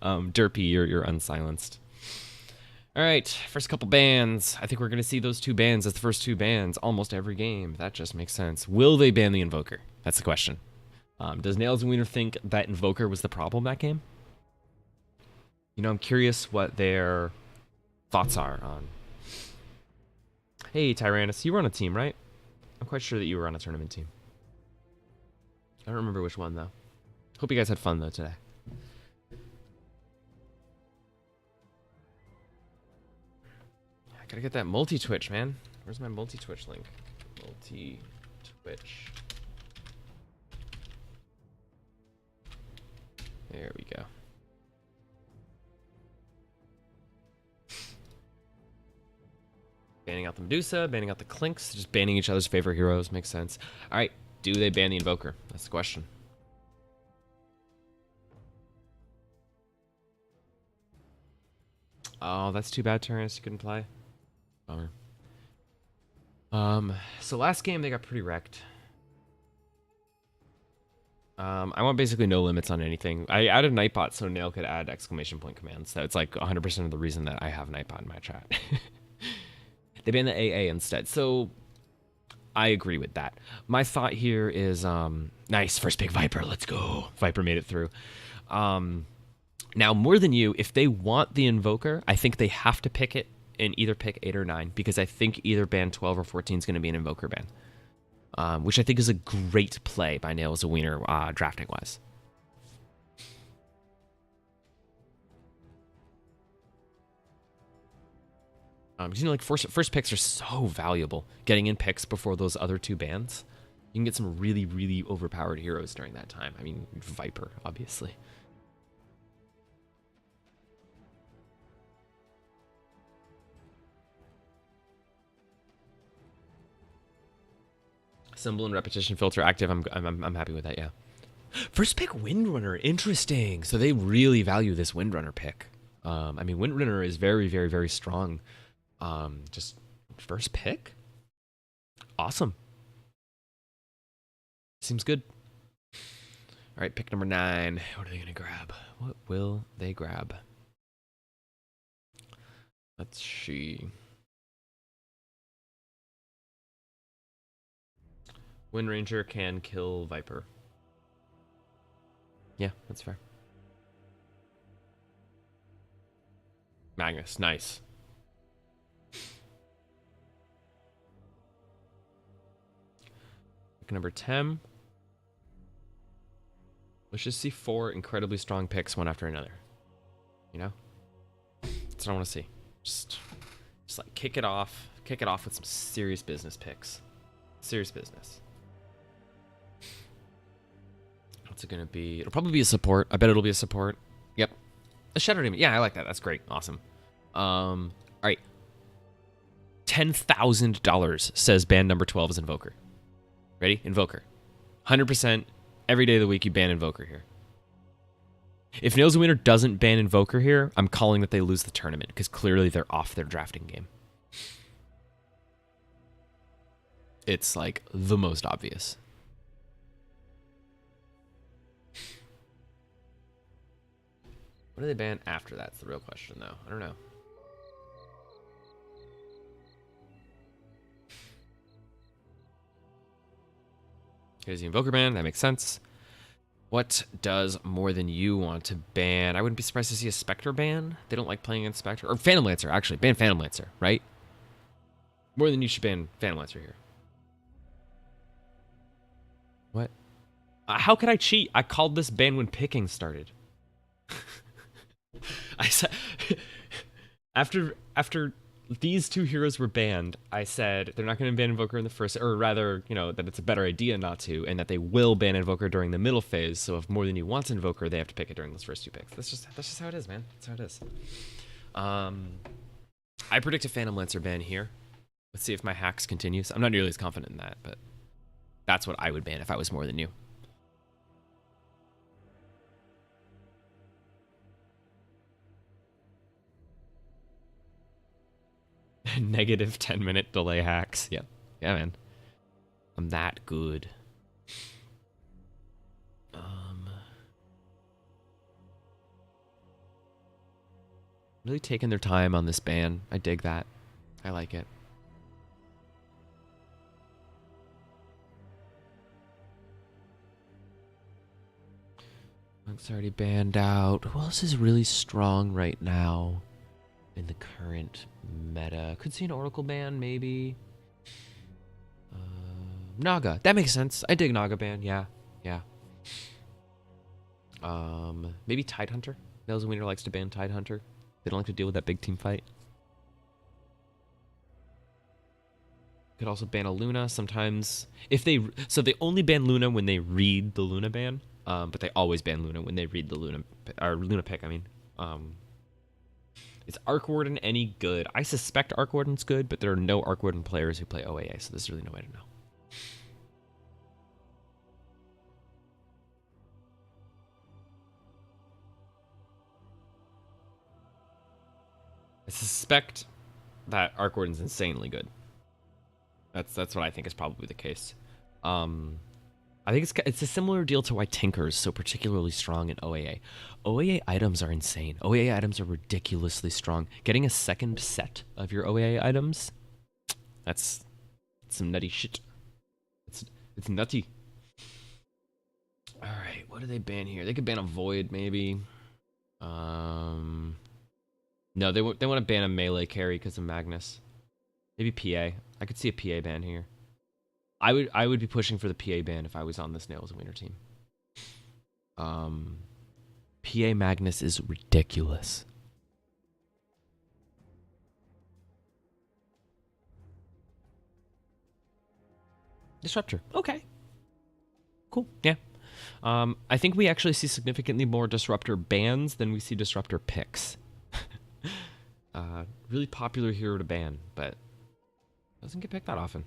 Derpy, you're unsilenced. All right, first couple bans. I think we're gonna see those two bans as the first two bans almost every game. That just makes sense. Will they ban the Invoker? That's the question. Does Nails and Wiener think that Invoker was the problem that game? You know, I'm curious what their thoughts are on. Hey, Tyrannus, you were on a team, right? I'm quite sure that you were on a tournament team. I don't remember which one, though. Hope you guys had fun, though, today. I gotta get that multi-Twitch, man. Where's my multi-Twitch link? Multi-Twitch. There we go. Banning out the Medusa, banning out the Clinks, just banning each other's favorite heroes makes sense. All right, do they ban the Invoker? That's the question. Oh, that's too bad, Tyrannus. You couldn't play. Bummer. So last game they got pretty wrecked. I want basically no limits on anything. I added Nightbot so Nail could add exclamation point commands. That's like 100% of the reason that I have Nightbot in my chat. They banned the AA instead, so I agree with that. My thought here is, nice, first pick Viper, let's go. Viper made it through. Now, more than you, if they want the Invoker, I think they have to pick it and either pick 8 or 9, because I think either ban 12 or 14 is going to be an Invoker ban, which I think is a great play by Nails a Wiener drafting-wise. Because, you know, like, first picks are so valuable. Getting in picks before those other two bans, you can get some really, really overpowered heroes during that time. I mean, Viper, obviously. Symbol and repetition filter active. I'm happy with that. Yeah. First pick Windrunner. Interesting. So they really value this Windrunner pick. I mean, Windrunner is very, very, very strong. Just first pick. Awesome. Seems good. All right, pick number 9. What are they gonna grab? What will they grab? Let's see. Wind Ranger can kill Viper. Yeah, that's fair. Magnus, nice. Pick number 10. Let's just see 4 incredibly strong picks one after another. You know? That's what I want to see. Just like kick it off with some serious business picks. Serious business. What's it gonna be? It'll probably be a support. I bet it'll be a support. Yep. A Shadow Demon. Yeah, I like that. That's great. Awesome. All right. $10,000 says ban number 12 is Invoker. Ready? Invoker. 100% every day of the week you ban Invoker here. If Nails and Wiener doesn't ban Invoker here, I'm calling that they lose the tournament, because clearly they're off their drafting game. It's like the most obvious. What do they ban after? That's the real question, though. I don't know. Here's the Invoker ban. That makes sense. What does More Than You want to ban? I wouldn't be surprised to see a Spectre ban. They don't like playing against Spectre. Or Phantom Lancer, actually. Ban Phantom Lancer, right? More Than You should ban Phantom Lancer here. What? How could I cheat? I called this ban when picking started. I said after these two heroes were banned, I said they're not going to ban Invoker in the first, or rather, you know, that it's a better idea not to, and that they will ban Invoker during the middle phase. So if More Than You wants Invoker, they have to pick it during those first 2 picks. That's just how it is, man. That's how it is. I predict a Phantom Lancer ban here. Let's see if my hacks continues. I'm not nearly as confident in that, but that's what I would ban if I was More Than You. Negative 10-minute delay hacks. Yep. Yeah, man. I'm that good. Really taking their time on this ban. I dig that. I like it. Monk's already banned out. Who else is really strong right now in the current meta? Could see an Oracle ban, maybe. Naga. That makes sense. I dig Naga ban. Yeah. Yeah. Maybe Tidehunter. Nails and Wiener likes to ban Tidehunter. They don't like to deal with that big team fight. Could also ban a Luna sometimes. If they only ban Luna when they read the Luna ban, but they always ban Luna when they read the Luna pick. I mean, is Arc Warden any good? I suspect Arc Warden's good, but there are no Arc Warden players who play OAA, so there's really no way to know. I suspect that Arc Warden's insanely good. That's what I think is probably the case. I think it's a similar deal to why Tinker is so particularly strong in OAA. OAA items are insane. OAA items are ridiculously strong. Getting a second set of your OAA items, that's some nutty shit. It's nutty. All right, what do they ban here? They could ban a Void maybe. No, they want to ban a melee carry because of Magnus. Maybe PA. I could see a PA ban here. I would be pushing for the PA ban if I was on this Nails and Wiener team. PA Magnus is ridiculous. Disruptor. Okay. Cool. Yeah. I think we actually see significantly more Disruptor bans than we see Disruptor picks. Really popular hero to ban, but doesn't get picked that often.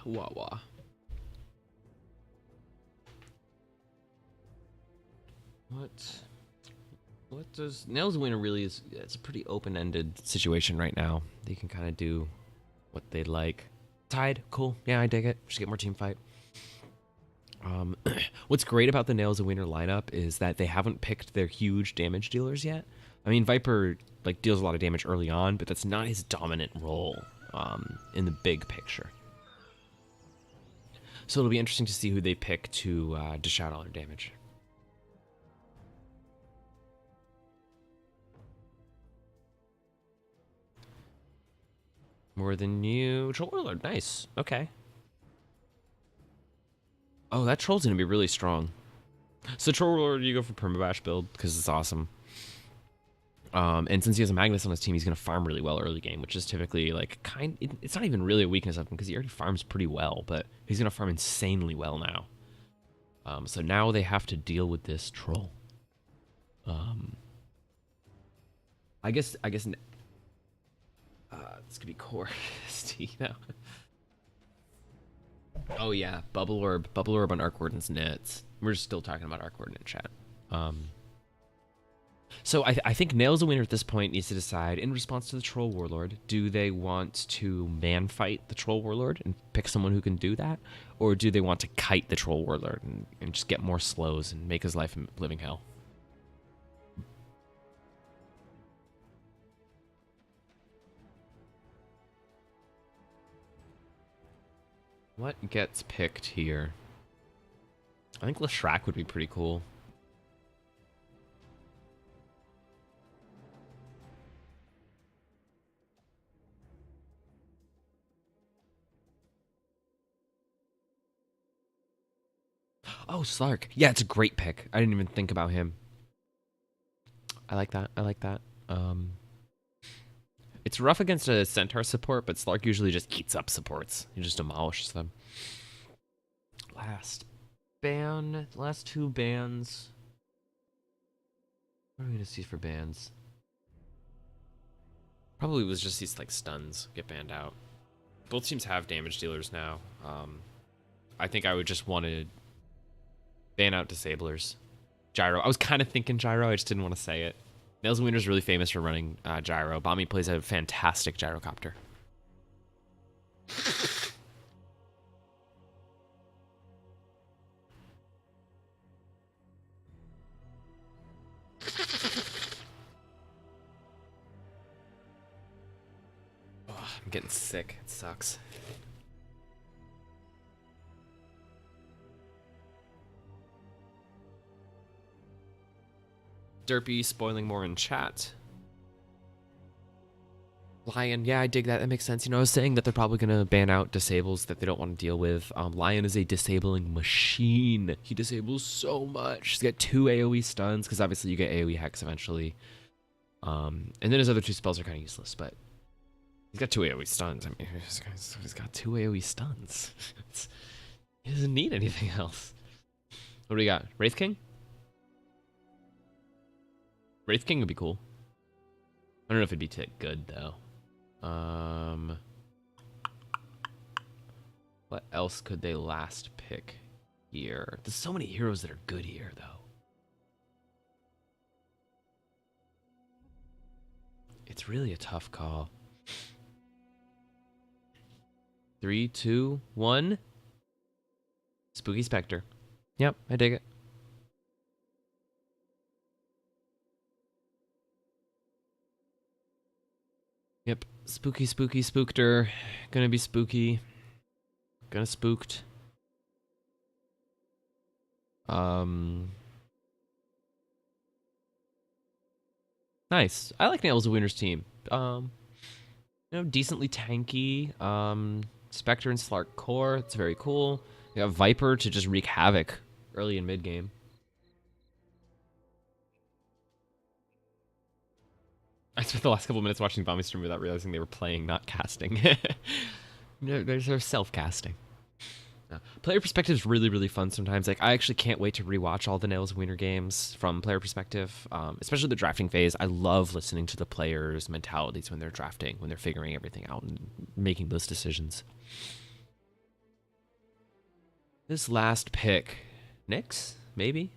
Wah. What does Nails Winner really is? It's a pretty open-ended situation right now. They can kind of do what they like. Tide, cool. Yeah, I dig it. Just get more team fight. What's great about the Nails and Winner lineup is that they haven't picked their huge damage dealers yet. I mean, Viper like deals a lot of damage early on, but that's not his dominant role in the big picture. So it'll be interesting to see who they pick to dish out all their damage. More than you. Troll Warlord, nice. Okay. Oh, that troll's gonna be really strong. So Troll Warlord, you go for Permabash build because it's awesome. And since he has a Magnus on his team, he's gonna farm really well early game, which is typically like it's not even really a weakness of him because he already farms pretty well, but he's gonna farm insanely well now. So now they have to deal with this troll. I guess this could be core ST now. Oh yeah, Bubble Orb on Arc Warden's nets. We're still talking about Arc Warden in chat. So I think Nails a Winner at this point needs to decide, in response to the Troll Warlord, do they want to man fight the Troll Warlord and pick someone who can do that? Or do they want to kite the Troll Warlord and just get more slows and make his life a living hell? What gets picked here? I think Leshrac would be pretty cool. Oh, Slark. Yeah, it's a great pick. I didn't even think about him. I like that. It's rough against a Centaur support, but Slark usually just eats up supports. He just demolishes them. Last two bans. What are we gonna see for bans? Probably was just these like stuns get banned out. Both teams have damage dealers now. I think I would just want to ban out Disablers. Gyro. I was kind of thinking Gyro. I just didn't want to say it. Nails and Winner's really famous for running Gyro. Bommy plays a fantastic gyrocopter. Oh, I'm getting sick. It sucks. Derpy spoiling more in chat. Lion, yeah, I dig that. That makes sense. You know, I was saying that they're probably going to ban out disables that they don't want to deal with. Lion is a disabling machine. He disables so much. He's got 2 AoE stuns, because obviously you get AoE hex eventually. And then his other 2 spells are kind of useless, but he's got 2 AoE stuns. I mean, he's got 2 AoE stuns. He doesn't need anything else. What do we got? Wraith King? Wraith King would be cool. I don't know if it'd be good, though. What else could they last pick here? There's so many heroes that are good here, though. It's really a tough call. 3, 2, 1. Spooky Spectre. Yep, I dig it. Yep, spooky, spooky, spookter. Gonna be spooky. Gonna spooked. Nice. I like Nails of Winter's team. You know, decently tanky. Spectre and Slark core. It's very cool. You got Viper to just wreak havoc early and mid game. I spent the last couple minutes watching Bomby stream without realizing they were playing, not casting. They're self-casting. Player perspective is really, really fun sometimes. Like, I actually can't wait to rewatch all the Nails of Wiener games from player perspective, especially the drafting phase. I love listening to the players' mentalities when they're drafting, when they're figuring everything out and making those decisions. This last pick. Nyx? Maybe?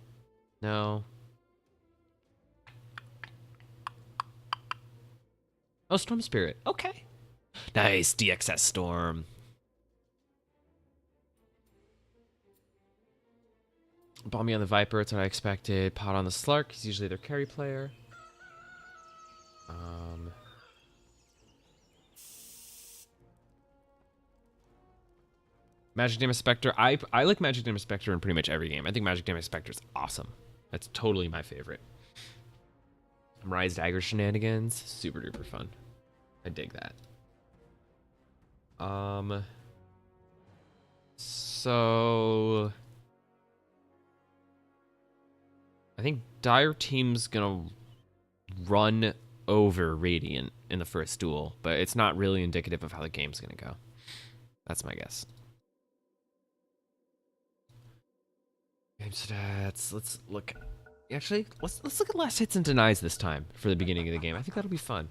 No. Oh, Storm Spirit. Okay. Nice. DXS Storm. Bomby on the Viper, it's what I expected. Pot on the Slark, he's usually their carry player. Magic Damage Spectre. I like Magic Damage Spectre in pretty much every game. I think Magic Damage Spectre is awesome. That's totally my favorite. Rise Dagger shenanigans, super duper fun. I dig that. So I think Dire Team's gonna run over Radiant in the first duel, but it's not really indicative of how the game's gonna go. That's my guess. Game stats. Let's look. Actually, let's look at last hits and denies this time for the beginning of the game. I think that'll be fun.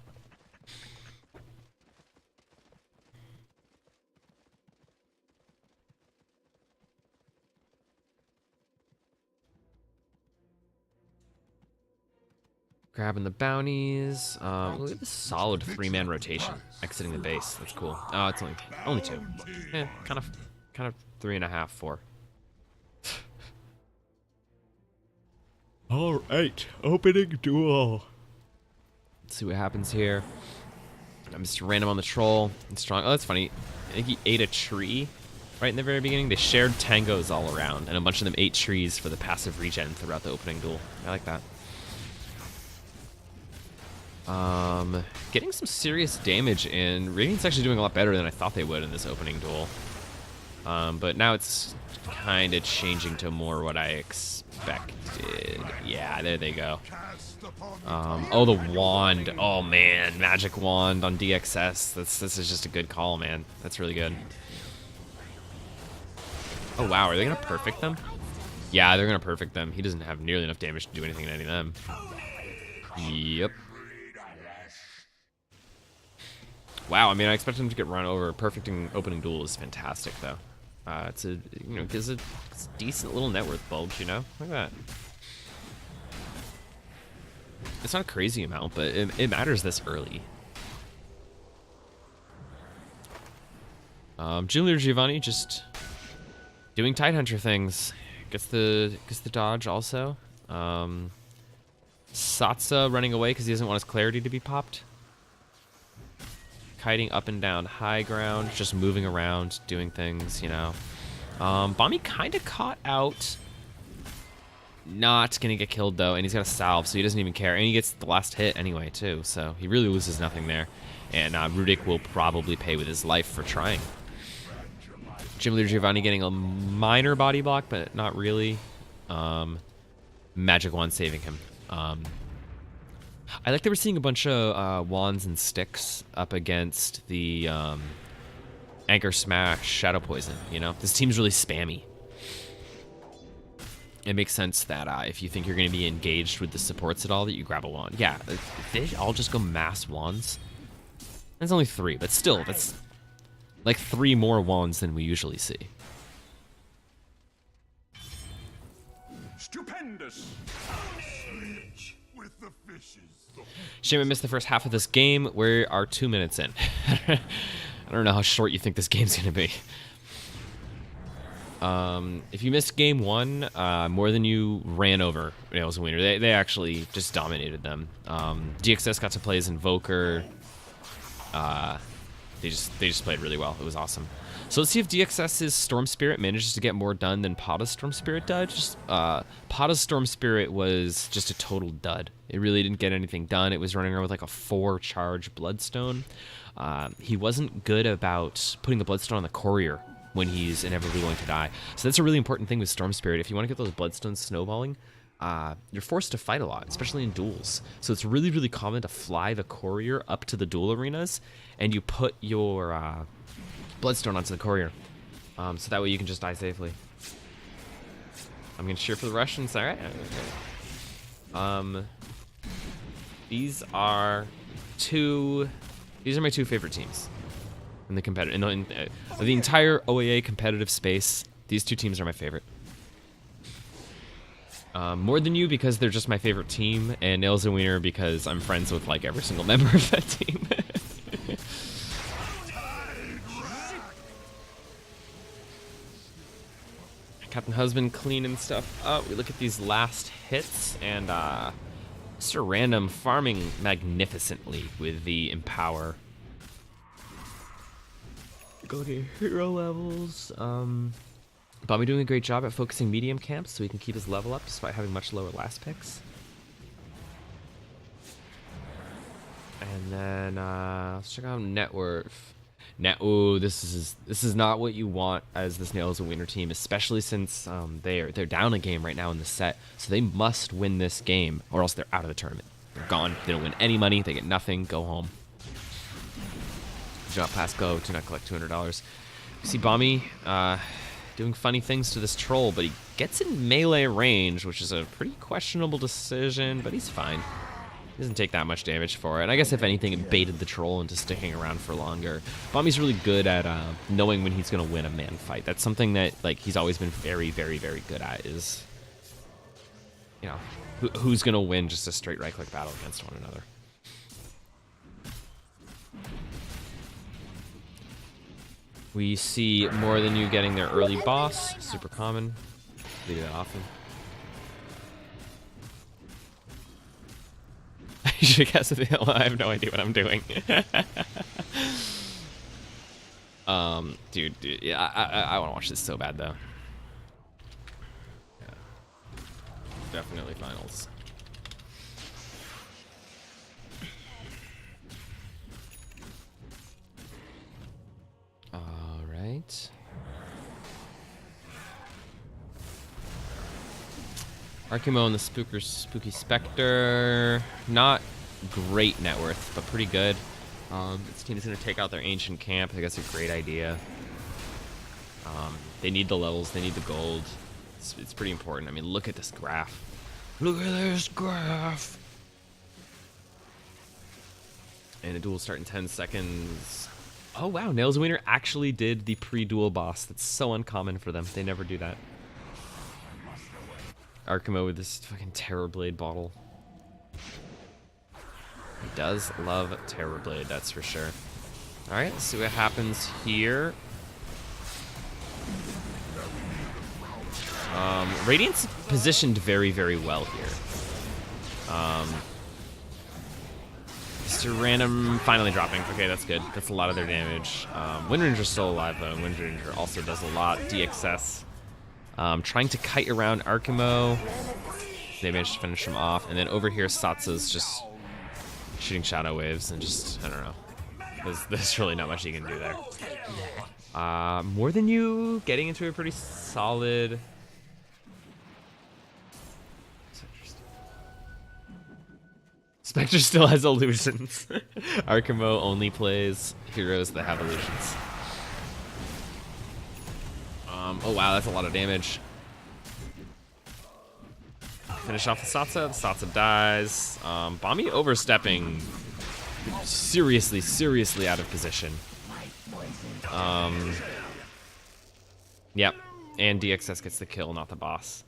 Grabbing the bounties. Look at this solid 3-man rotation exiting the base. That's cool. Oh, it's only 2. Yeah, kind of 3.5, 4. All right, opening duel. Let's see what happens here. I'm just random on the troll. And strong. Oh, that's funny. I think he ate a tree right in the very beginning. They shared tangos all around, and a bunch of them ate trees for the passive regen throughout the opening duel. I like that. Getting some serious damage in. Radiant's actually doing a lot better than I thought they would in this opening duel. But now it's kind of changing to more what I expected. Yeah, there they go. Oh, the wand. Oh, man. Magic wand on DXS. This is just a good call, man. That's really good. Oh, wow. Are they going to perfect them? Yeah, they're going to perfect them. He doesn't have nearly enough damage to do anything to any of them. Yep. Wow, I mean, I expected him to get run over. Perfecting opening duel is fantastic, though. It's a, gives a decent little net worth bulge, Look at that. It's not a crazy amount, but it matters this early. Gym Leader Giovanni just doing Tidehunter things. Gets the dodge also. Satsa running away because he doesn't want his clarity to be popped. Kiting up and down high ground, just moving around, doing things, you know. Bommy kind of caught out. Not gonna get killed though, and he's got a salve, so he doesn't even care. And he gets the last hit anyway too, so he really loses nothing there. And Rudik will probably pay with his life for trying. Gym Leader Giovanni getting a minor body block, but not really. Magic Wand saving him. I like that we're seeing a bunch of wands and sticks up against the Anchor Smash Shadow Poison, you know? This team's really spammy. It makes sense that if you think you're going to be engaged with the supports at all, that you grab a wand. Yeah, if they all just go mass wands. That's only 3, but still, that's like 3 more wands than we usually see. Stupendous. With the fishes. Shame I missed the first half of this game. We are 2 minutes in. I don't know how short you think this game's going to be. If you missed game 1, more than you ran over Nails and Wiener. They actually just dominated them. DXS got to play as Invoker. They just played really well. It was awesome. So let's see if DXS's Storm Spirit manages to get more done than Pata's Storm Spirit did. Pata's Storm Spirit was just a total dud. It really didn't get anything done. It was running around with like a 4-charge Bloodstone. He wasn't good about putting the Bloodstone on the Courier when he's inevitably going to die. So that's a really important thing with Storm Spirit. If you want to get those Bloodstones snowballing, you're forced to fight a lot, especially in duels. So it's really, really common to fly the Courier up to the duel arenas, and you put your Bloodstone onto the Courier. So that way you can just die safely. I'm going to cheer for the Russians. All right. These are my 2 favorite teams in the competitive, in the entire OAA competitive space. These 2 teams are my favorite. More than you because they're just my favorite team, and Nails and Wiener because I'm friends with like every single member of that team. Captain Husband cleaning stuff up. We look at these last hits, and Mr. Random farming magnificently with the Empower. Go to hero levels. Bobby doing a great job at focusing medium camps so he can keep his level up despite having much lower last picks. And then let's check out net worth. Ooh, this is not what you want as this Nails and Wiener team, especially since they're down a game right now in the set, so they must win this game or else they're out of the tournament. They're gone. They don't win any money. They get nothing. Go home. Do not pass go. Do not collect $200. You see Bommy doing funny things to this troll, but he gets in melee range, which is a pretty questionable decision, but he's fine. He doesn't take that much damage for it. And I guess if anything, it baited the troll into sticking around for longer. Bommy's really good at knowing when he's going to win a man fight. That's something that like he's always been very, very, very good at is, you know, who's going to win just a straight right-click battle against one another. We see more than you getting their early boss. Super common. They do that often. I should guess the hill. I have no idea what I'm doing. Dude, yeah, I want to watch this so bad though. Yeah, definitely finals. All right. Arkimo and the Spooky Spectre. Not great net worth, but pretty good. This team is going to take out their ancient camp. I think that's a great idea. They need the levels. They need the gold. It's pretty important. I mean, look at this graph. Look at this graph. And the duel start in 10 seconds. Oh, wow. Nails Wiener actually did the pre-duel boss. That's so uncommon for them. They never do that. Arkimo with this fucking Terrorblade bottle. He does love Terrorblade, that's for sure. Alright, let's see what happens here. Radiant's positioned very, very well here. Mr. Random finally dropping. Okay, that's good. That's a lot of their damage. Wind Ranger's still alive, though. Wind Ranger also does a lot. DXS. Trying to kite around Arkimo. They managed to finish him off. And then over here, Satsu's just shooting shadow waves and just, I don't know. There's really not much you can do there. More Than You getting into a pretty solid... Spectre still has illusions. Arkimo only plays heroes that have illusions. Oh wow, that's a lot of damage. Finish off the Satsa. The Satsa dies. Bombi overstepping. Seriously, seriously out of position. Yep. And DXS gets the kill, not the boss.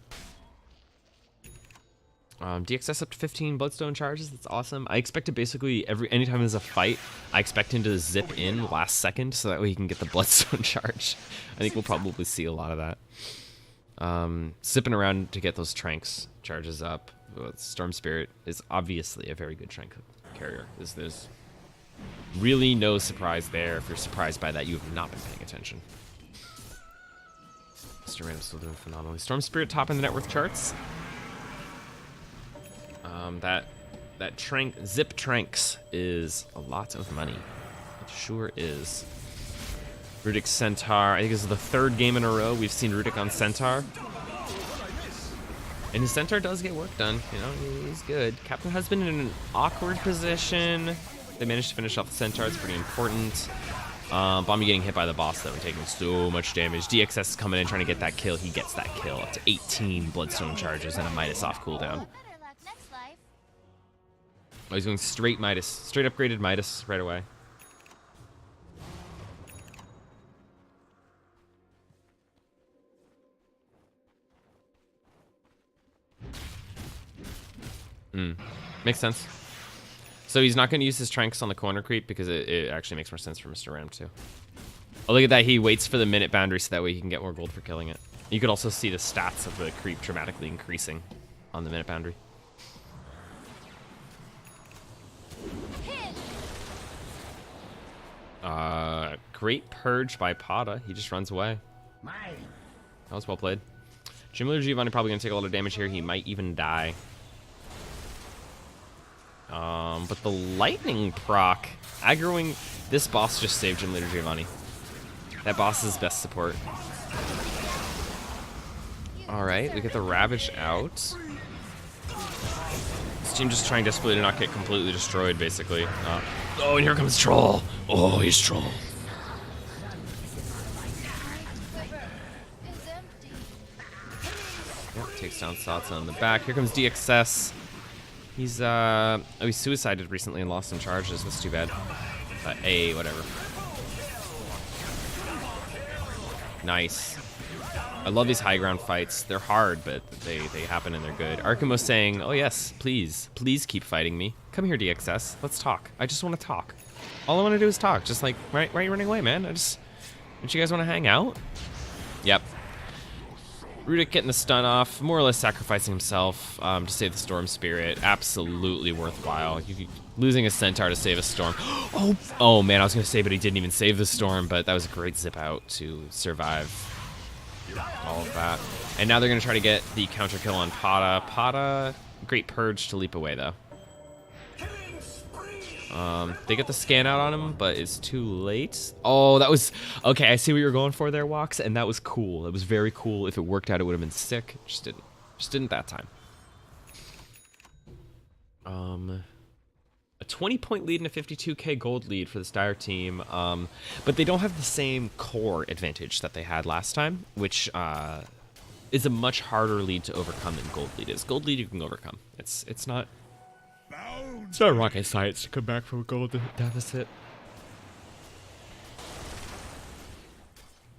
DXS up to 15 Bloodstone charges. That's awesome. I expect to basically anytime there's a fight, I expect him to zip in last second so that way he can get the Bloodstone charge. I think we'll probably see a lot of that. Zipping around to get those Tranks charges up. Storm Spirit is obviously a very good Trank carrier. There's really no surprise there. If you're surprised by that, you have not been paying attention. Mr. Random still doing phenomenally. Storm Spirit top in the net worth charts. That Zip Tranks is a lot of money. It sure is. Rudik Centaur. I think this is the third game in a row we've seen Rudik on Centaur. And his Centaur does get work done. You know, he's good. Captain has been in an awkward position. They managed to finish off the Centaur. It's pretty important. Bombi getting hit by the boss, though. We're taking so much damage. DXS is coming in trying to get that kill. He gets that kill. Up to 18 Bloodstone charges and a Midas off cooldown. Oh, he's going straight Midas. Straight upgraded Midas right away. Makes sense. So he's not going to use his Tranks on the corner creep because it actually makes more sense for Mr. Ram too. Oh, look at that. He waits for the minute boundary so that way he can get more gold for killing it. You could also see the stats of the creep dramatically increasing on the minute boundary. Great purge by Pada. He just runs away. That was well played. Jimler Giovanni probably going to take a lot of damage here. He might even die. But the lightning proc, aggroing this boss just saved Jim Leader Giovanni. That boss is best support. Alright, we get the Ravage out. This team just trying desperately to not get completely destroyed, basically. Oh, and here comes Troll. Oh, he's Troll. Yep, takes down Satsa on the back. Here comes DXS. He's he suicided recently and lost some charges. That's too bad. Whatever. Nice. I love these high ground fights. They're hard, but they happen and they're good. Arkimo's saying, oh yes, please keep fighting me. Come here, DXS. Let's talk. I just want to talk. All I want to do is talk. Just like, why are you running away, man? Don't you guys want to hang out? Yep. Rudik getting the stun off, more or less sacrificing himself to save the Storm Spirit. Absolutely worthwhile. Losing a Centaur to save a Storm. Oh man, I was going to say, but he didn't even save the Storm, but that was a great zip out to survive all of that. And now they're going to try to get the counter kill on Pada. Pada, great purge to leap away, though. They get the scan out on him, but it's too late. Oh, that was... Okay, I see what you were going for there, Walks, and that was cool. It was very cool. If it worked out, it would have been sick. Just didn't. Just didn't that time. A 20-point lead and a 52k gold lead for the Dire team. But they don't have the same core advantage that they had last time, which is a much harder lead to overcome than gold lead is. Gold lead you can overcome. It's not... It's not rocket science to come back from a gold deficit.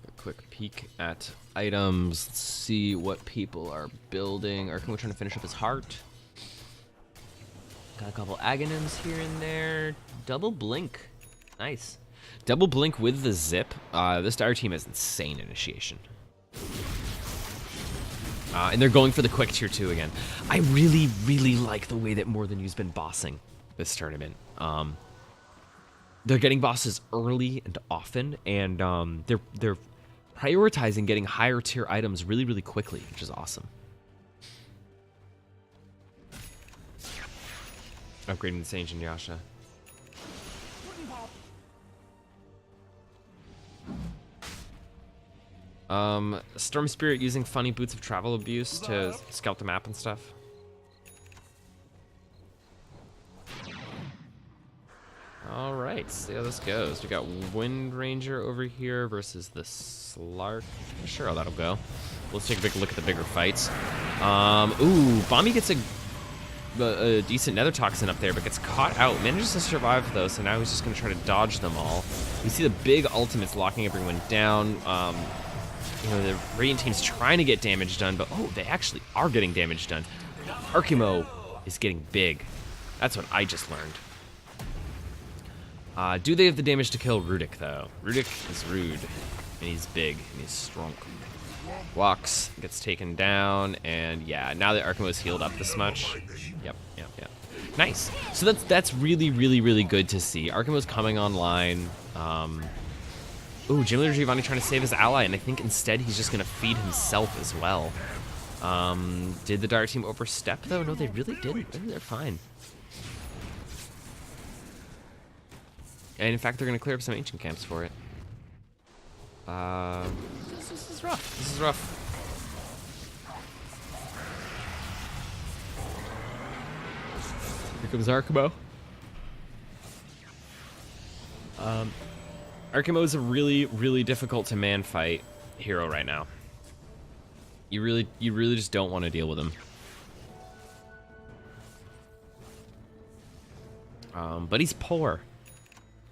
A quick peek at items. Let's see what people are building. Arkimo trying to finish up his heart. Got a couple Aghanims here and there. Double blink. Nice. Double blink with the zip. This Dire team has insane initiation. And they're going for the quick tier 2 again. I really, really like the way that More Than You's been bossing this tournament. They're getting bosses early and often, and they're prioritizing getting higher tier items really, really quickly, which is awesome. Upgrading the Sage and Yasha. Storm Spirit using funny boots of travel abuse to scout the map and stuff. Alright, see how this goes. We got Wind Ranger over here versus the Slark. Sure how that'll go. Let's take a big look at the bigger fights. Ooh, Bombi gets a decent Nether Toxin up there, but gets caught out. Manages to survive though, so now he's just gonna try to dodge them all. We see the big ultimates locking everyone down. You know, the Radiant team's trying to get damage done, but oh, they actually are getting damage done. Arkimo is getting big. That's what I just learned. Do they have the damage to kill Rudik, though? Rudik is rude, and he's big, and he's strong. Walks, gets taken down, and yeah, now that Arkimo is healed up this much. Yep. Nice. So that's really, really, really good to see. Arkimo's coming online. Ooh, Gym Leader Giovanni trying to save his ally, and I think instead he's just going to feed himself as well. Did the Dire team overstep, though? No, they really didn't. They're fine. And in fact, they're going to clear up some ancient camps for it. This is rough. This is rough. Here comes Arkimo. Arkimo is a really, really difficult to man fight hero right now. You really just don't want to deal with him. But he's poor.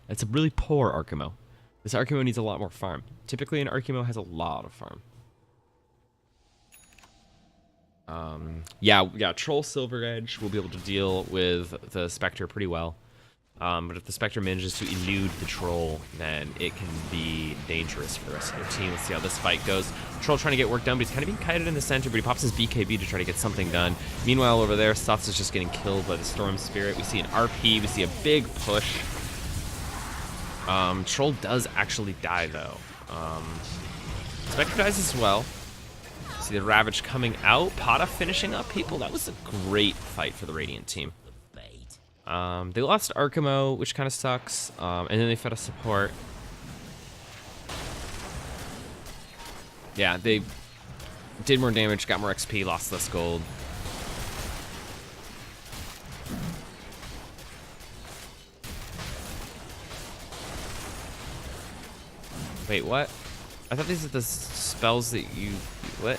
It's a really poor Arkimo. This Arkimo needs a lot more farm. Typically, an Arkimo has a lot of farm. Yeah, Troll Silver Edge will be able to deal with the Spectre pretty well. But if the Spectre manages to elude the Troll, then it can be dangerous for the rest of their team. Let's see how this fight goes. Troll trying to get work done, but he's kind of being kited in the center, but he pops his BKB to try to get something done. Meanwhile, over there, Stotz is just getting killed by the Storm Spirit. We see an RP, we see a big push. Troll does actually die, though. Spectre dies as well. See the Ravage coming out. Pata finishing up people. That was a great fight for the Radiant team. They lost Arkimo, which kind of sucks. And then they fed a support. Yeah, they did more damage, got more XP, lost less gold. Wait, what? I thought these are the spells that you... What?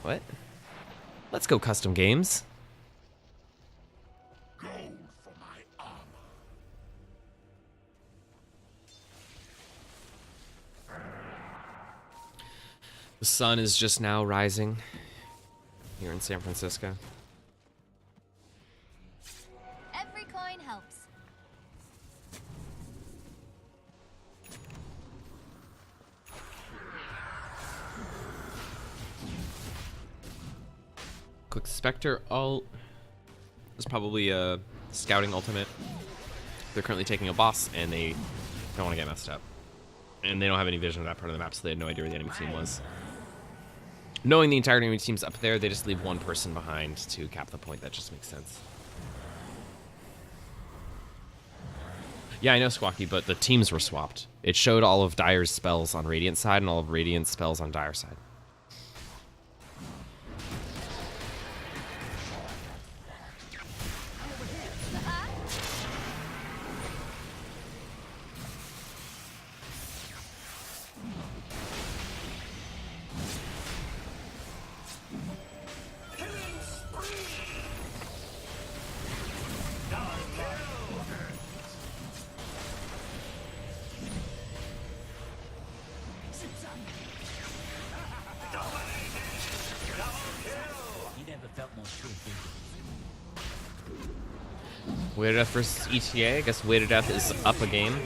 What? Let's go, custom games. Gold for my armor. The sun is just now rising here in San Francisco. Every coin helps. Quick Spectre ult. There's probably a scouting ultimate. They're currently taking a boss, and they don't want to get messed up. And they don't have any vision of that part of the map, so they had no idea where the enemy team was. Knowing the entire enemy team's up there, they just leave one person behind to cap the point. That just makes sense. Yeah, I know, Squawky, but the teams were swapped. It showed all of Dire's spells on Radiant side and all of Radiant's spells on Dire side. Weighted Death versus ETA. I guess Weighted Death is up a game.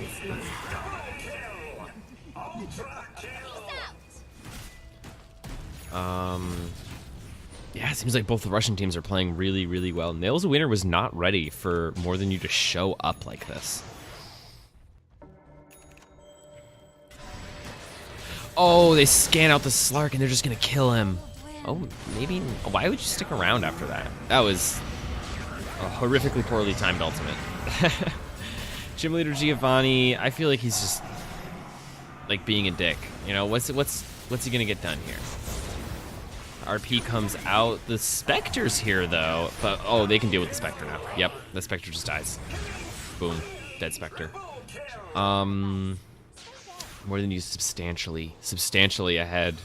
Yeah, it seems like both the Russian teams are playing really, really well. Nails Winner was not ready for More Than You to show up like this. Oh, they scan out the Slark and they're just gonna kill him. Oh, maybe. Why would you stick around after that? That was a horrifically poorly timed ultimate. Gym Leader Giovanni, I feel like he's just like being a dick. You know, what's he gonna get done here? RP comes out. The Spectre's here though, but oh, they can deal with the Spectre now. Yep, the Spectre just dies. Boom, dead Spectre. More Than You substantially ahead.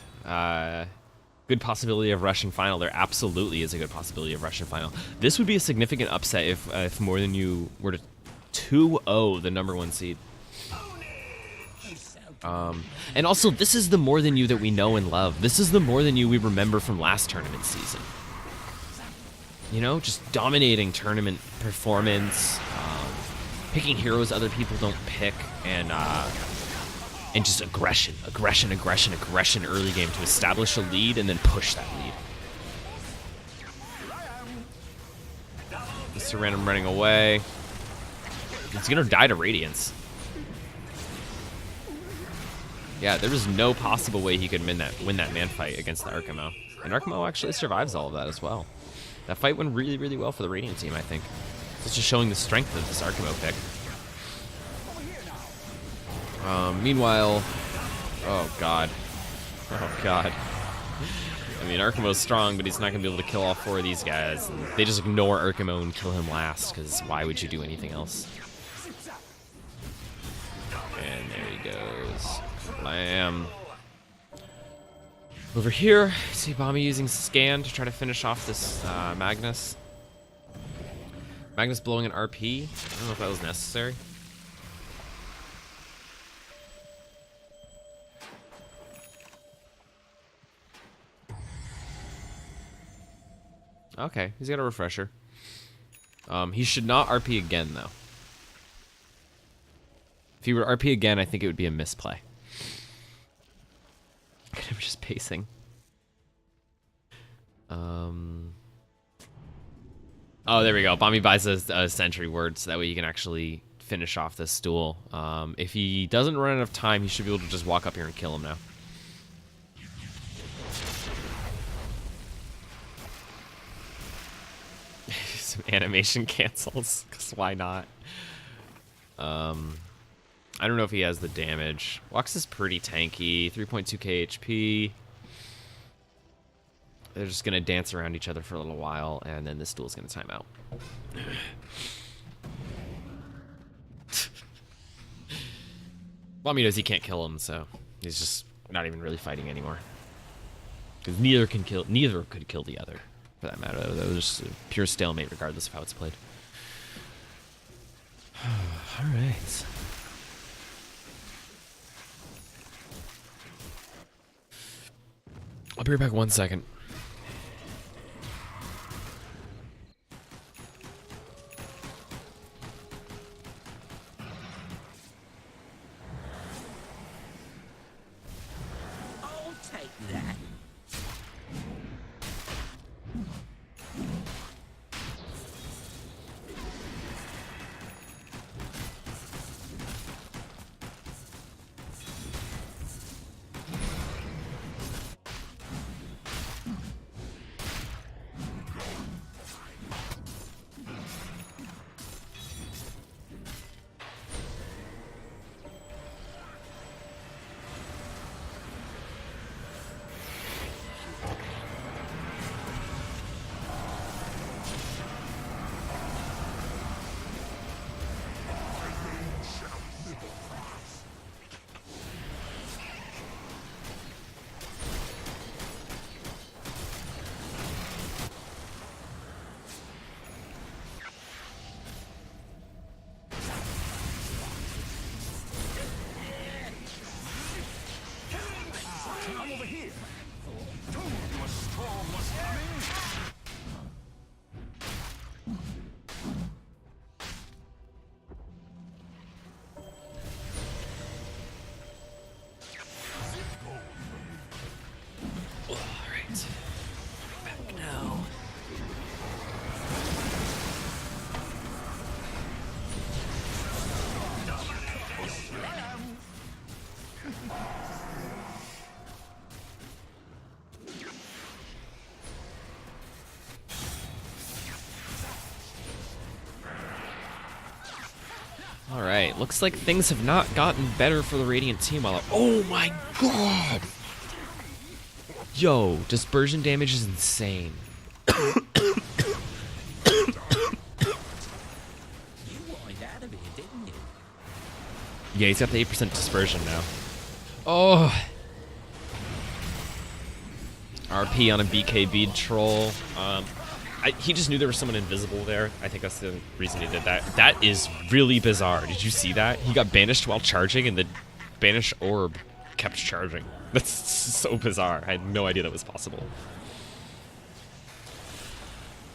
Good possibility of Russian final. There absolutely is a good possibility of Russian final. This would be a significant upset if More Than You were to 2-0 the #1 seed. And also, this is the More Than You that we know and love. This is the More Than You we remember from last tournament season. You know, just dominating tournament performance, picking heroes other people don't pick, and just aggression early game to establish a lead and then push that lead. Mr. Random running away. He's gonna die to Radiance. Yeah, there was no possible way he could win that man fight against the Archimo. And Archimo actually survives all of that as well. That fight went really, really well for the Radiant team, I think. It's just showing the strength of this Archimo pick. Meanwhile, oh god. I mean, Archimo's strong, but he's not going to be able to kill all 4 of these guys. And they just ignore Archimo and kill him last, because why would you do anything else? And there he goes. Blam. Over here, see Bomby using Scan to try to finish off this Magnus. Magnus blowing an RP. I don't know if that was necessary. Okay, he's got a refresher. He should not RP again, though. If he were to RP again, I think it would be a misplay. I'm just pacing. Oh, there we go. Bomby buys a sentry word, so that way you can actually finish off this duel. If he doesn't run enough time, he should be able to just walk up here and kill him now. Some animation cancels, because why not? I don't know if he has the damage. Lux is pretty tanky, 3.2k HP. They're just gonna dance around each other for a little while, and then this duel's gonna time out. Bomby knows he can't kill him, so he's just not even really fighting anymore. Because neither could kill the other, for that matter. That was just a pure stalemate, regardless of how it's played. All right. I'll be right back 1 second. I'll take that. All right, looks like things have not gotten better for the Radiant team. Oh my god! Yo, dispersion damage is insane. You whined out of here, didn't you? Yeah, he's got the 8% dispersion now. Oh! RP on a BKB troll. He just knew there was someone invisible there. I think that's the reason he did that. That is really bizarre. Did you see that? He got banished while charging, and the banished orb kept charging. That's so bizarre. I had no idea that was possible.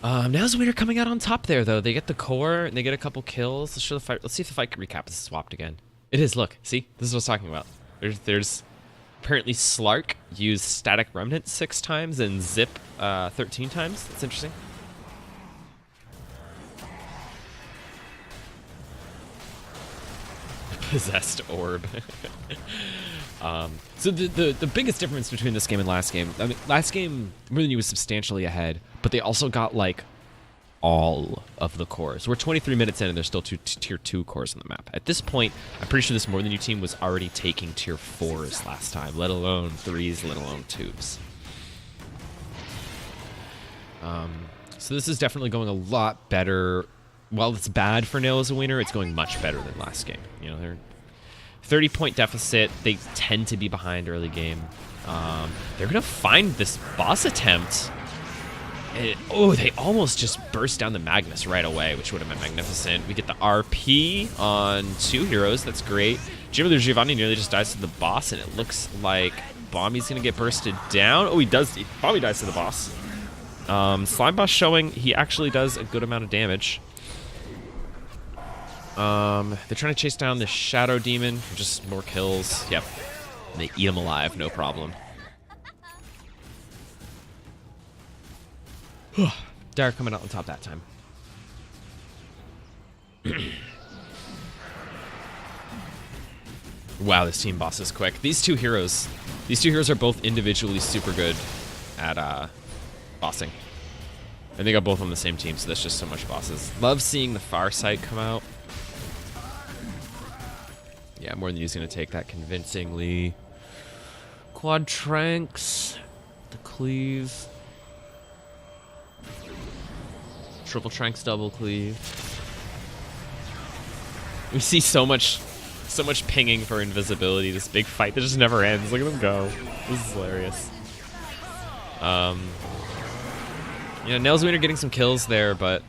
Now's Winter coming out on top there, though. They get the core, and they get a couple kills. Let's show the fight. Let's see if the fight recap is swapped again. It is. Look. See? This is what I was talking about. There's apparently Slark used Static Remnant 6 times and Zip 13 times. That's interesting. Possessed orb. So the biggest difference between this game and last game, I mean, last game More Than You was substantially ahead, but they also got like all of the cores. We're 23 minutes in and there's still two tier 2 cores on the map. At this point, I'm pretty sure this More Than You team was already taking tier 4s last time, let alone 3s, let alone 2s. So this is definitely going a lot better. While it's bad for Nail as a winner, it's going much better than last game. You know, they're 30-point deficit. They tend to be behind early game. They're gonna find this boss attempt. Oh, they almost just burst down the Magnus right away, which would have been magnificent. We get the RP on 2 heroes. That's great. Jimmy the Giovanni nearly just dies to the boss, and it looks like Bombi's gonna get bursted down. Oh, he does. Bombi dies to the boss. Slime Boss showing he actually does a good amount of damage. They're trying to chase down the Shadow Demon for just more kills. Yep. And they eat him alive, no problem. Derek coming out on top that time. Wow, this team boss is quick. These two heroes are both individually super good at bossing. And they got both on the same team, so that's just so much bosses. Love seeing the far side come out. Yeah, More Than You's gonna take that convincingly. Quad Tranks, the cleave. Triple Tranks, double cleave. We see so much pinging for invisibility. This big fight that just never ends. Look at them go. This is hilarious. You know, Nail's Winner getting some kills there, but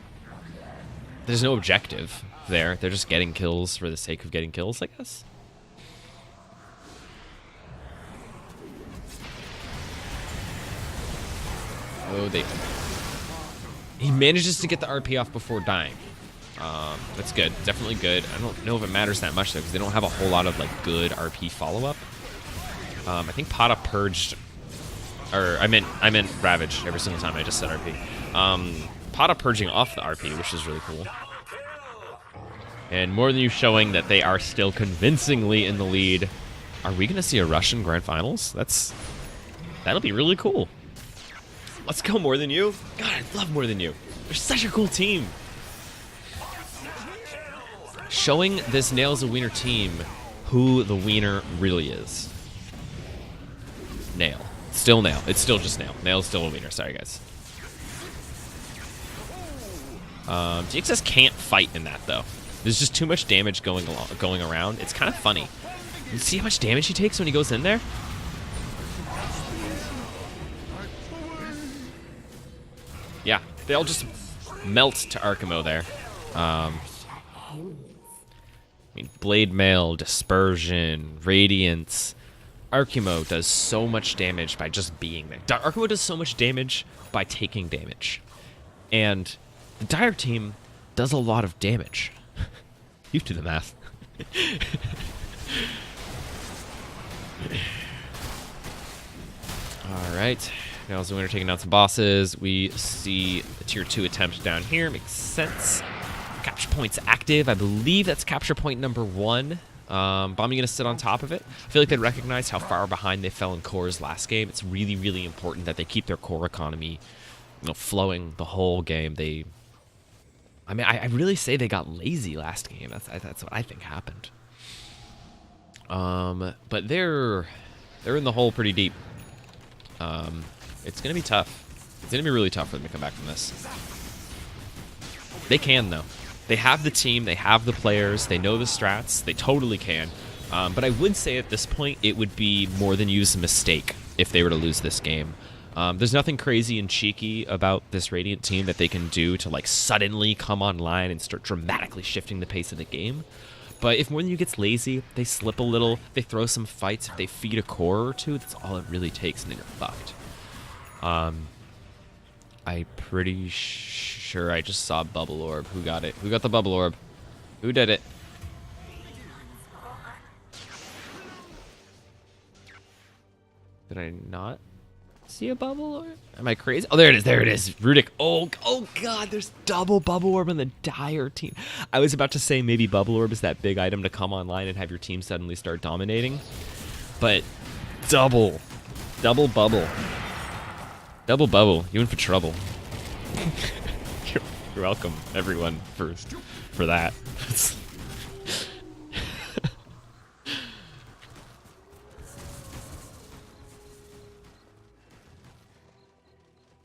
there's no objective there. They're just getting kills for the sake of getting kills, I guess. Oh, he manages to get the RP off before dying. That's good. Definitely good. I don't know if it matters that much, though, because they don't have a whole lot of, like, good RP follow-up. I think Pata purged... Or, I meant Ravaged every single time I just said RP. Pata purging off the RP, which is really cool. And More Than You showing that they are still convincingly in the lead. Are we going to see a Russian Grand Finals? That'll be really cool. Let's go, More Than You. God, I love More Than You. They're such a cool team. Showing this Nail's a Wiener team who the wiener really is. Nail. Still Nail. It's still just Nail. Nail's still a wiener. Sorry, guys. GXS can't fight in that, though. There's just too much damage going around. It's kind of funny. You see how much damage he takes when he goes in there? Yeah, they all just melt to Arkamo there. I mean, Blade Mail, Dispersion, Radiance. Arkamo does so much damage by just being there. Arkamo does so much damage by taking damage. And the Dire team does a lot of damage. You do the math. Alright. Nail's the Winner taking down some bosses. We see the tier 2 attempt down here. Makes sense. Capture point's active. I believe that's capture point number 1. Bombi gonna sit on top of it. I feel like they recognize how far behind they fell in cores last game. It's really, really important that they keep their core economy, flowing the whole game. I mean, I really say they got lazy last game. That's what I think happened. But they're in the hole pretty deep. It's gonna be tough. It's gonna be really tough for them to come back from this. They can though. They have the team. They have the players. They know the strats. They totally can. But I would say at this point it would be more than use a mistake if they were to lose this game. There's nothing crazy and cheeky about this Radiant team that they can do to like suddenly come online and start dramatically shifting the pace of the game. But if one of you gets lazy, they slip a little, they throw some fights, if they feed a core or two, that's all it really takes, and then you're fucked. I'm pretty sure I just saw Bubble Orb. Who got it? Who got the Bubble Orb? Who did it? Did I not see a Bubble Orb? Am I crazy? Oh, there it is. There it is. Rudik. Oh God, there's double Bubble Orb on the Dire team. I was about to say maybe Bubble Orb is that big item to come online and have your team suddenly start dominating. But double Bubble. Double Bubble. You in for trouble. You're welcome, everyone, for that.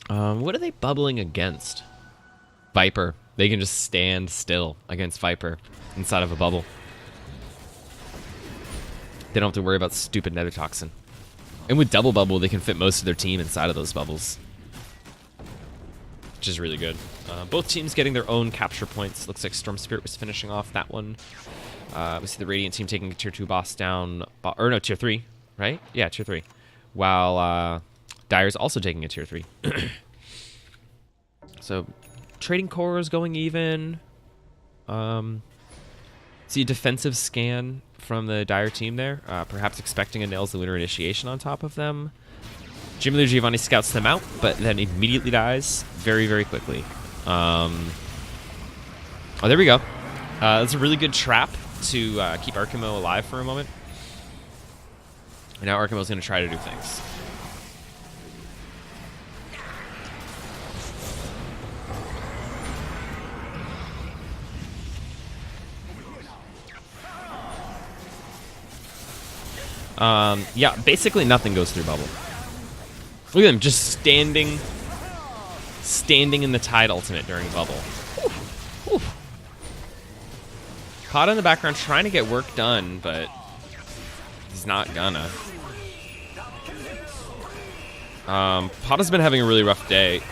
What are they bubbling against? Viper. They can just stand still against Viper inside of a bubble. They don't have to worry about stupid nether toxin. And with double bubble, they can fit most of their team inside of those bubbles, which is really good. Both teams getting their own capture points. Looks like Storm Spirit was finishing off that one. We see the Radiant team taking a tier 2 boss down, or no, tier 3, right? Yeah, tier 3. While Dire's also taking a tier 3. So, trading cores going even. See a defensive scan from the Dire team there. Perhaps expecting a Nails the Winter initiation on top of them. Jimmy Giovanni scouts them out, but then immediately dies very, very quickly. Oh, there we go. That's a really good trap to keep Arkimo alive for a moment. And now Arkimo's going to try to do things. Yeah, basically nothing goes through bubble. Look at him just standing in the Tide ultimate during bubble. Whew. Caught in the background trying to get work done, but he's not gonna. Pata's been having a really rough day.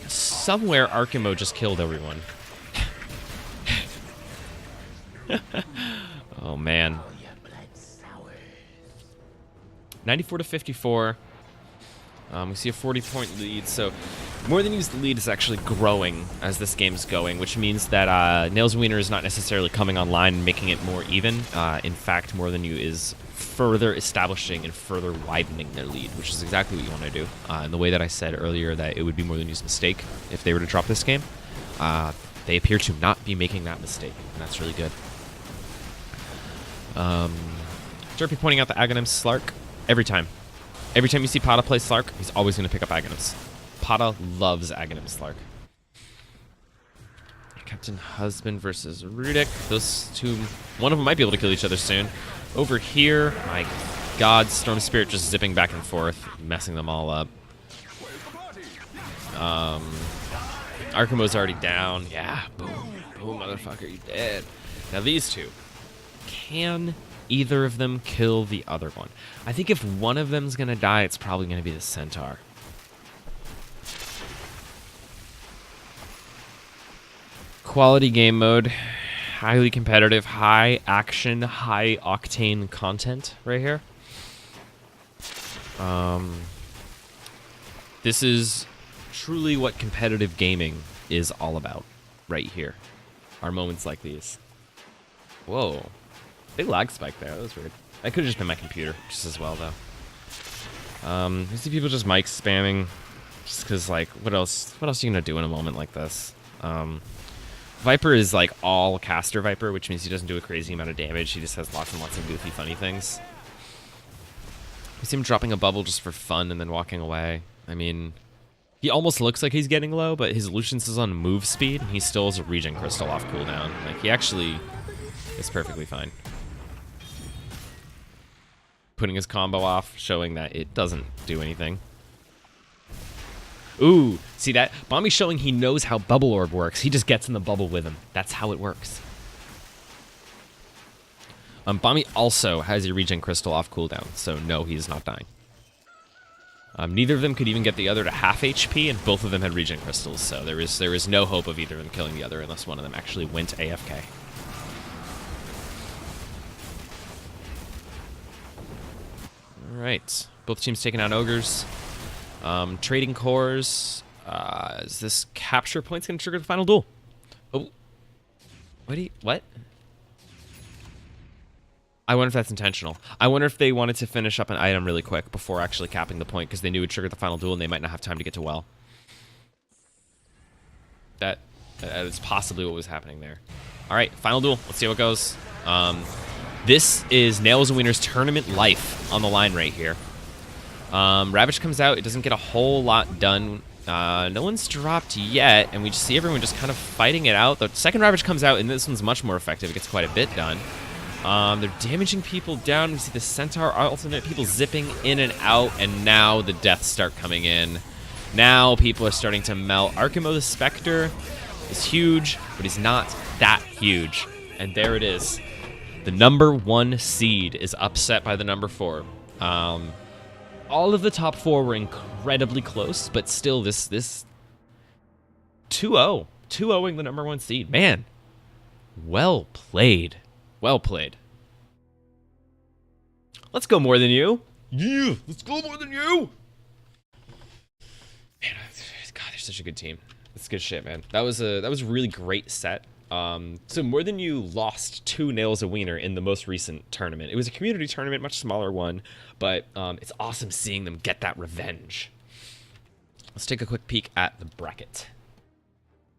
Somewhere Arkimo just killed everyone. Oh man. 94 to 54. We see a 40-point lead, so More Than You's lead is actually growing as this game's going, which means that Nails Wiener is not necessarily coming online and making it more even. In fact, More Than You is further establishing and further widening their lead, which is exactly what you want to do. In the way that I said earlier that it would be More Than You's mistake if they were to drop this game, they appear to not be making that mistake, and that's really good. Derpy pointing out the Aghanim Slark. Every time you see Pata play Slark, he's always going to pick up Aghanims. Pata loves Aghanim Slark. Captain Husband versus Rudik. Those two, one of them might be able to kill each other soon. Over here, my god, Storm Spirit just zipping back and forth, messing them all up. Arkimo's already down. Yeah, boom, boom, motherfucker, you dead. Now these two, can either of them kill the other one? I think if one of them's gonna die, it's probably gonna be the Centaur. Quality game mode, highly competitive, high action, high octane content right here. This is truly what competitive gaming is all about right here. Are moments like these. Whoa. Big lag spike there. That was weird. That could have just been my computer just as well, though. I see people just mic spamming just because, like, what else are you going to do in a moment like this? Viper is, like, all caster Viper, which means he doesn't do a crazy amount of damage. He just has lots and lots of goofy, funny things. We see him dropping a bubble just for fun and then walking away. I mean, He almost looks like he's getting low, but his Lucius is on move speed, and he still has a regen crystal off cooldown. Like, he actually is perfectly fine. Putting his combo off, showing that it doesn't do anything. Ooh, see that? Bombi's showing he knows how Bubble Orb works. He just gets in the bubble with him. That's how it works. Bombi also has a regen crystal off cooldown, so no, he's not dying. Neither of them could even get the other to half HP, and both of them had regen crystals, so there is no hope of either of them killing the other unless one of them actually went AFK. Alright, both teams taking out ogres. Trading cores. Is this capture points going to trigger the final duel? Oh. What? I wonder if that's intentional. I wonder if they wanted to finish up an item really quick before actually capping the point because they knew it would trigger the final duel and they might not have time to get to well. That is possibly what was happening there. All right, final duel. Let's see how it goes. This is Nails and Wieners tournament life on the line right here. Ravage comes out. It doesn't get a whole lot done. No one's dropped yet, and we just see everyone just kind of fighting it out. The second Ravage comes out, and this one's much more effective. It gets quite a bit done. They're damaging people down. We see the Centaur alternate, people zipping in and out, and now the deaths start coming in. Now people are starting to melt. Arkimo the Spectre is huge, but he's not that huge. And there it is. The number 1 seed is upset by the number 4. All of the top 4 were incredibly close, but still this 2-0. 2-0ing the number 1 seed. Man, well played. Well played. Let's go more than you. Yeah, let's go more than you. Man, God, they're such a good team. That's good shit, man. That was a really great set. So more than you lost 2 Nails a Wiener in the most recent tournament. It was a community tournament, much smaller one, but it's awesome seeing them get that revenge. Let's take a quick peek at the bracket.